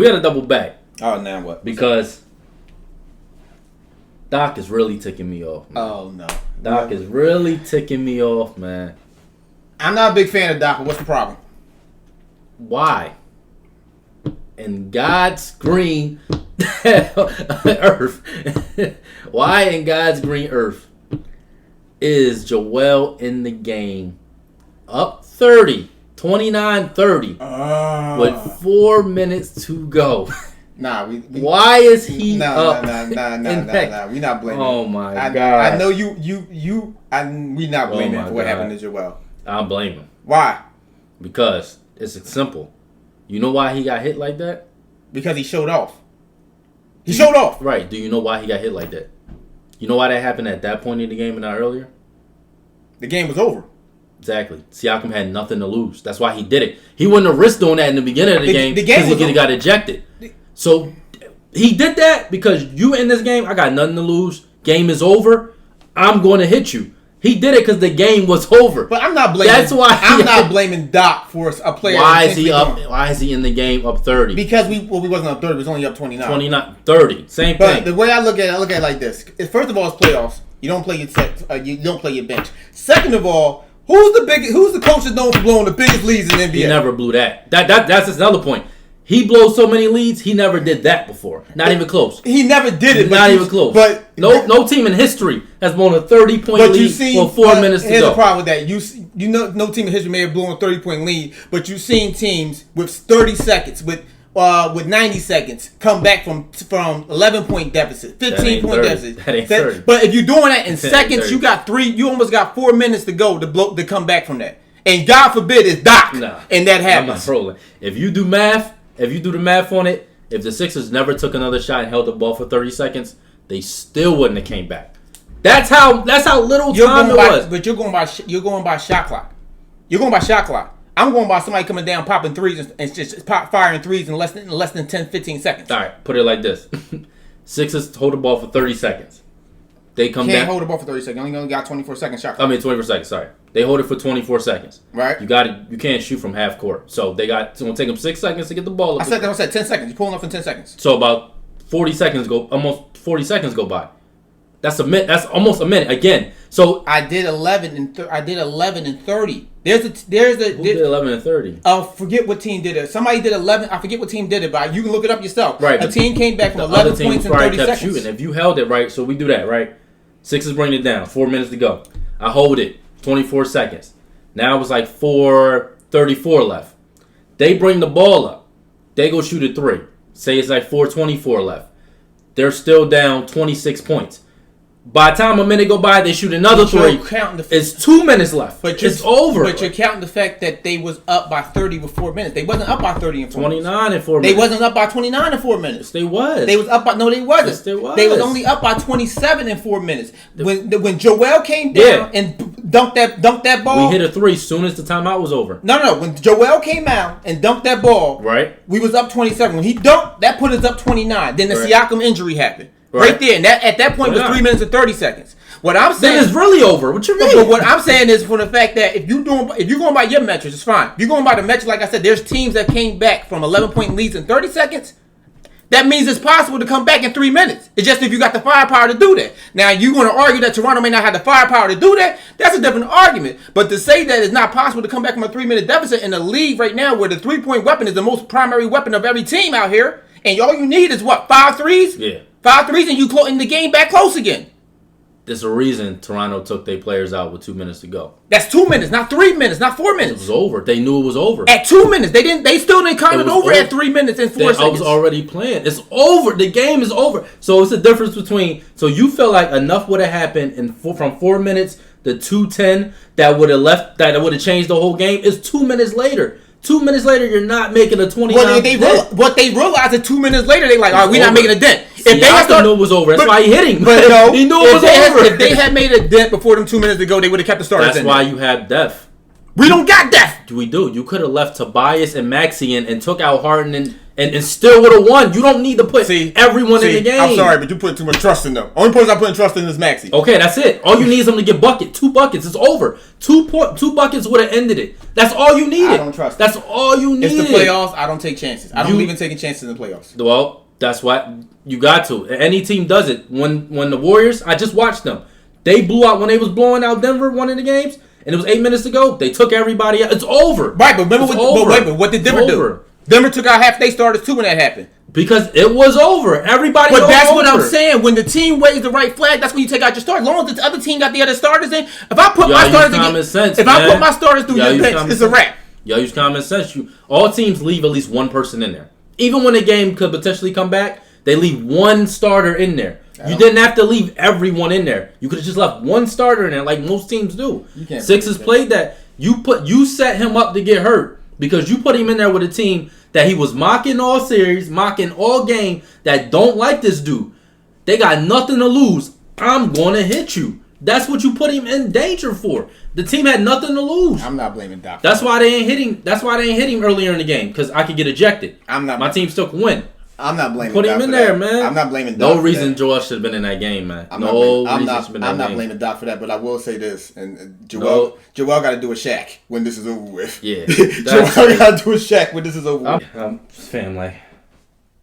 we got to double back. Oh, now what? Because Doc is really ticking me off. Man. Oh, no. Doc is really ticking me off, man. I'm not a big fan of Doc, but what's the problem? Why? In God's green earth. Why in God's green earth is Joel in the game up 30, 29-30 with 4 minutes to go? Nah, we why is he up? Nah. We not blaming. Oh my God! I know you. We not blaming him for what happened to Joel. I'll blame him. Why? Because it's simple. You know why he got hit like that? Because he showed off. He showed off. Right. Do you know why he got hit like that? You know why that happened at that point in the game and not earlier? The game was over. Exactly. Siakam had nothing to lose. That's why he did it. He wouldn't have risked doing that in the beginning of the game because he could have got ejected. So he did that because you in this game, I got nothing to lose. Game is over. I'm going to hit you. He did it because the game was over. But I'm not blaming. That's why I'm not blaming Doc for a player. Why is he up? Why is he in the game up 30? Because we wasn't up 30. We was only up 29. 30. Same but thing. The way I look at it like this: first of all, it's playoffs. You don't play your set. You don't play your bench. Second of all, who's the coach that's known for blowing the biggest leads in the NBA? He never blew that. That's just another point. He blows so many leads. He never did that before. Not even close. He never did it. Not even close. But no team in history has blown a 30-point lead with 4 minutes to go. Here's the problem with that. You know, no team in history may have blown a 30-point lead, but you've seen teams with 30 seconds, with 90 seconds, come back from 11-point deficit, 15-point deficit. That ain't 30. But if you're doing that in seconds, you got 3. You almost got 4 minutes to go to come back from that. And God forbid it's Doc, and that happens. I'm not rolling. If you do the math on it, if the Sixers never took another shot and held the ball for 30 seconds, they still wouldn't have came back. That's how little time it was. But you're going by shot clock. You're going by shot clock. I'm going by somebody coming down, popping threes, and just firing threes in less than 10, 15 seconds. All right, put it like this: Sixers hold the ball for 30 seconds. They come Can't down. hold the ball for 30 seconds. You only got 24 seconds shot clock. 24 seconds. Sorry, they hold it for 24 seconds. Right. You got it. You can't shoot from half court, so it's gonna take them 6 seconds to get the ball up. I said 10 seconds. You're pulling up in 10 seconds. So about 40 seconds almost 40 seconds go by. That's a minute. That's almost a minute again. So I did 11 and 30. Who did 11 and 30? Forget what team did it. Somebody did 11. I forget what team did it, but you can look it up yourself. Right. A team came back from 11 points in 30 seconds. Shooting. If you held it right, so we do that right. Sixers bring it down. 4 minutes to go. I hold it. 24 seconds. Now it was like 4:34 left. They bring the ball up. They go shoot a 3. Say it's like 4:24 left. They're still down 26 points. By the time a minute go by, they shoot another 3. It's 2 minutes left. But it's over. But you're counting the fact that they was up by 30 with 4 minutes. They wasn't up by 30 in 4 minutes. 29 in 4 minutes. They wasn't up by 29 in 4 minutes. Yes, they was. They was up by... No, they wasn't. Yes, they was. They was only up by 27 in 4 minutes. When Joel came down and dunked that ball... We hit a 3 as soon as the timeout was over. No. When Joel came out and dunked that ball... Right. We was up 27. When he dunked, that put us up 29. Then the Siakam injury happened. Right there. And at that point, it was 3 minutes and 30 seconds. What I'm saying then it's really over. What you mean? But what I'm saying is for the fact that if you're going by your metrics, it's fine. If you're going by the metrics, like I said, there's teams that came back from 11-point leads in 30 seconds. That means it's possible to come back in 3 minutes. It's just if you got the firepower to do that. Now, you're going to argue that Toronto may not have the firepower to do that. That's a different argument. But to say that it's not possible to come back from a 3-minute deficit in a league right now where the 3-point weapon is the most primary weapon of every team out here, and all you need is what, 5 threes? Yeah. 5 threes and you in the game back close again. There's a reason Toronto took their players out with 2 minutes to go. That's 2 minutes, not 3 minutes, not 4 minutes. It was over. They knew it was over. At 2 minutes. They still didn't count it over at 3 minutes and 4 seconds. I was already playing. It's over. The game is over. So it's the difference between... So you feel like enough would have happened from 4 minutes to 2:10 that would have changed the whole game. It's 2 minutes later. 2 minutes later, you're not making a 29 dent. What they realized that 2 minutes later, they like, all right, we're not making a dent. If they knew it was over. That's why he hit him. But no, he knew it was over. If they had made a dent before them 2 minutes ago, they would have kept the starters in. That's why you have depth. We don't got that. We do. You could have left Tobias and Maxey in and took out Harden and still would have won. You don't need to put everyone in the game. I'm sorry, but you put too much trust in them. Only person I'm putting trust in is Maxey. Okay, that's it. All you need is them to get bucket. 2 buckets. It's over. 2 buckets would have ended it. That's all you needed. I don't trust That's all you needed. It's the playoffs. I don't take chances. I don't believe in taking chances in the playoffs. Well, that's what you got to. Any team does it. When the Warriors, I just watched them. They blew out when they was blowing out Denver one of the games, and it was 8 minutes to go. They took everybody out. It's over. Right, but remember what did Denver do? Denver took out half their starters too when that happened. Because it was over. Everybody. But that's what I'm saying. When the team waves the right flag, that's when you take out your starters. As long as the other team got the other starters in. If I put my starters through your bench, it's a wrap. Y'all use common sense. All teams leave at least one person in there. Even when a game could potentially come back, they leave one starter in there. You didn't have to leave everyone in there. You could have just left one starter in there, like most teams do. Sixers played that. You set him up to get hurt because you put him in there with a team that he was mocking all series, mocking all game, that don't like this dude. They got nothing to lose. I'm going to hit you. That's what you put him in danger for. The team had nothing to lose. I'm not blaming Doc. That's why they ain't hitting. That's why they ain't hitting earlier in the game because I could get ejected. My team still can win. I'm not blaming. Put him in there, man. I'm not blaming Doc. No reason Joel should have been in that game, man. I'm not blaming Doc for that, but I will say this: and Joel got to do a Shaq when this is over with. Yeah, Joel got to do a Shaq when this is over with. Family.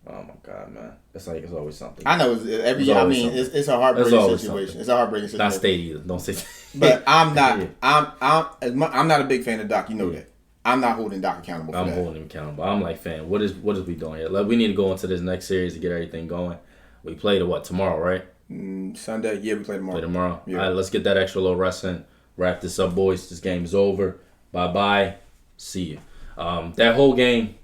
Oh my God, man! It's always something. I know every year. I mean, it's a heartbreaking situation. It's a heartbreaking situation. Not state either. Don't say. But I'm not. I'm not a big fan of Doc. You know that. I'm not holding Doc accountable for that. I'm holding him accountable. I'm like, fam, what is we doing here? Like, we need to go into this next series to get everything going. We play tomorrow, right? Sunday. Yeah, we play tomorrow. Yeah. All right, let's get that extra little rest in. Wrap this up, boys. This game is over. Bye-bye. See you. That whole game,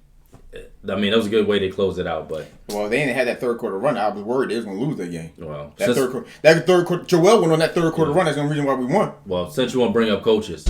I mean, that was a good way to close it out, but... Well, they didn't have that third quarter run. I was worried they was going to lose that game. Well, that third quarter, Joel went on that third quarter run. That's the reason why we won. Well, since you want to bring up coaches...